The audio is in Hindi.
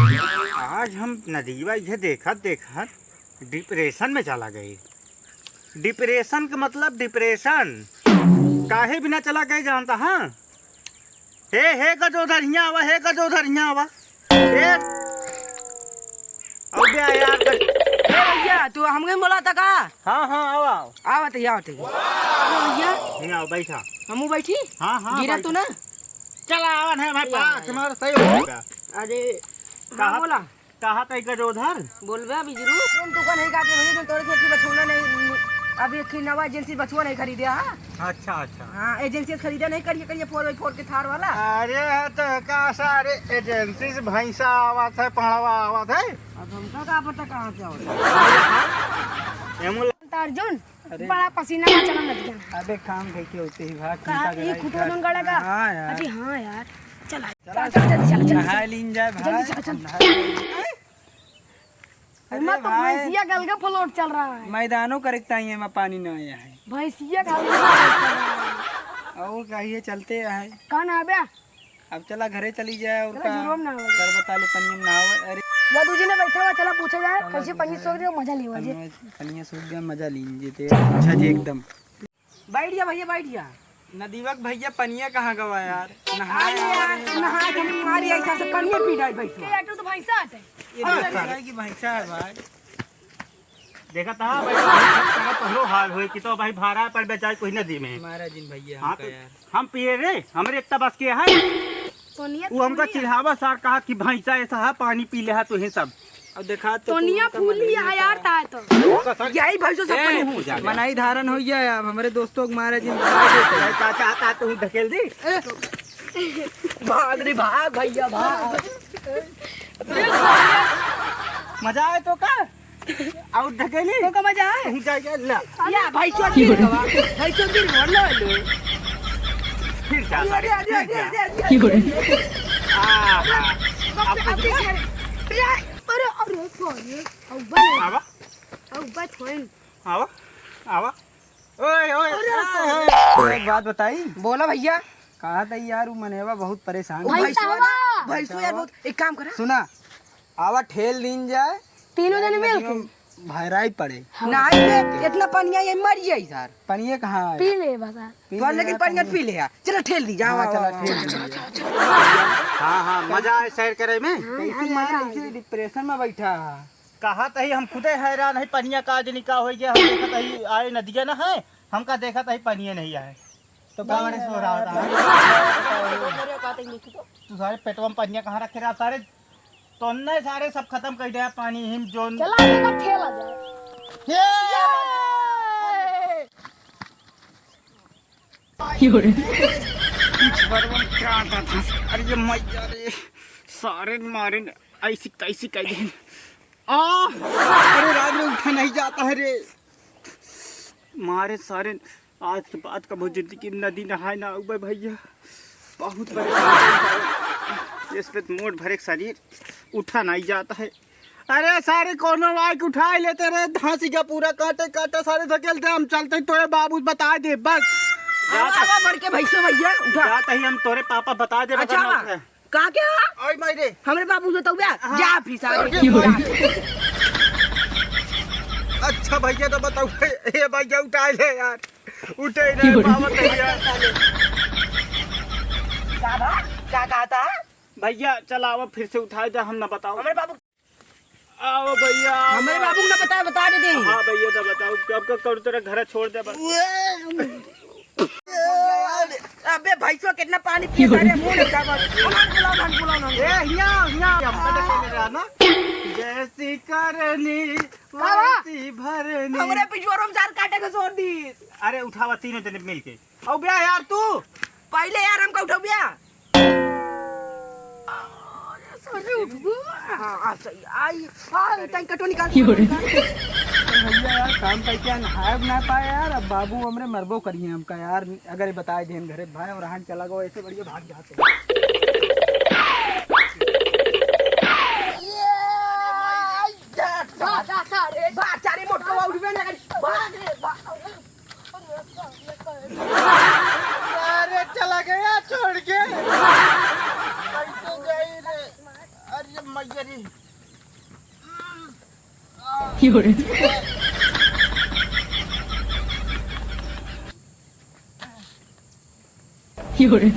आज हम नदीवा ये देखत डिप्रेशन में चला गई। डिप्रेशन का मतलब डिप्रेशन काहे बिना चला गए जानता? हाँ, हे गजोधर हियाँ आवा, हे गजोधर हियाँ आवा। हे अब बे यार भैया तू हमके बोला था का? हाँ आवा आवत भैया हियाँ आओ, बैठा। हमू बैठी। हाँ गिरा तू ना चला आवा है भाई पास तुम्हारा सही हो गया। अरे कहा बोला कहा था गजोधर बोलबे अभी जरूर तुम दुकान नहीं काटे भैया तोड़ के बछुना नहीं अभी एक नवा एजेंसी बछुआ नहीं खरीदे। हाँ अच्छा हाँ एजेंसी खरीदे नहीं करिए 4x4 के थार वाला। अरे तो का सारे एजेंसी से भैंसा आवत है, पहाड़वा आवत है। अब हमका का पता कहाँ से आवत अर्जुन बड़ा पसीना में चला नदिया। अबे काम कैसे होते ही भाग कहा एक खुद मन गड़ेगा। हाँ यार, अरे हाँ यार चल नहा लीन जाए भाई। मैं तो भैंसिया गलगा फ्लोट चल रहा है। मैदानों करता ही है, पानी न आया है भैंसिया गलगा फ्लोट चल रहा है। और कहिए चलते है। कौन है बे? अब चला घरे चली जाए और चला जुरोम ना हो कर बता ले पनियम ना हो। अरे जादू जी ने बैठा हुआ, चला पूछा जाए कैसे पनी सोच रहे हो, मजा ले वजे पनिया सूख गया, मजा लीजिए थे। अच्छा जी एकदम बैठ जा भैया बैठ जा। नदीवक भैया पनिया कहाँ गवा यार? नहा के हमारी ऐसा से कन्या पीटाई भैंसवा। ये तो भैंसा आते ये देखा है कि भैंसा है भाई। देखा था भाई पहलो हाल हुए कि तो भाई भाड़ा पर बेचारे कोई नदी में महाराज जी भैया हाँ तो हम पिए रे, हमरे इतना बस के है। वो हमका चिल्हावा सार कहा कि भैंसा ऐसा है, पानी पी ले है तो ही सब। अब देखा तो सोनिया फूली है यार ता तो यही भैंसो सब पानी हो जा मनाई धारण हो गया। अब हमारे दोस्तों को महाराज जी चाचा आता तो ढकेल दी। भाग रे भाग भैया भाग। मजा आए तो का और ढकेली तो का मजा है कहीं जाएगा ला या भैंसो गिर गवा भैंसो गिर लो लो फिर जा अरे आवा आवा आवा। ओए ओए एक बात बताई। बोला भैया। कहा था यार वो मनेवा बहुत परेशान है। भैंसो यार बहुत एक काम करा सुना आवा ठेल दिन जाए तीनों जने मिल के भैराई पड़े नहीं में इतना पानी ये मर जाई सर। पनिया कहाँ है? पी ले बता तो लेकिन पानी पी ले यार। चलो ठेल दी जाओ चला ठेल। हाँ मजा आए सैर करे में। कैसे डिप्रेशन में बैठा कहा तही हम खुदे हैरान है। पनिया का आज निकाह हो गया, हम देखा तही आए नदिया न है, हमका देखा तही पनिया नहीं आए तो कहाँ सो रहा था। तू सारे पेटवा में पनिया कहाँ रखे रहा सारे तो नहीं सारे सब खत्म कर दिया पानी हिम जोन। चला का ठेल आ जाए। अरे ये मैया रे सारे मारे ऐसी कैसी कह दी। अरे रात में उठा नहीं जाता है रे मारे सारे। आज के बाद का बहुत जिंदगी नदी नहाए ना उबे भैया बहुत परेशान। इस पे मोट भरे शरीर उठा नहीं जाता है। अरे सारे कोनो वाइक उठा लेते रहे धांसी का पूरा काटे काटे सारे धकेलते हम चलते तोरे बाबू बता दे बस बढ़ के भैंसो भैया जाता ही हम तोरे पापा बता दे। अच्छा कहा क्या ओए मारे हमरे बाबू से तो जा फिसा। अच्छा भैया तो बताओ ये भैया उठा ले यार उठे नहीं बाबा भैया। क्या कहा था भैया चल आओ फिर से उठाए जा हम ना बताओ। हमारे बाबू आओ भैया हमारे बाबू ने बता दे। हाँ भैया तो बताओ कब कब तेरा घर छोड़ दे बस। अबे भैंसो कितना पानी पिए सारे मुंह में बुलाओ ना जैसी करनी वैसी भरनी। हमरे पिछुआरों में चार काटे के छोड़ दी। अरे उठावा तीनों जने मिल के आओ बे यार तू पहले यार हमका उठाओ बिया। हाँ सही आई टाइम कटो निकाल। भैया यार काम करके नहाए ना पाए यार। अब बाबू हमरे मरबो करिए हमका यार अगर बताए देन घरे भाई और हाथ चला गो ऐसे बढ़िया भाग जाते। चारे मोटको उठबे ना अरे चला गया छोड़ के। अरे मैया जी 有人， 有人，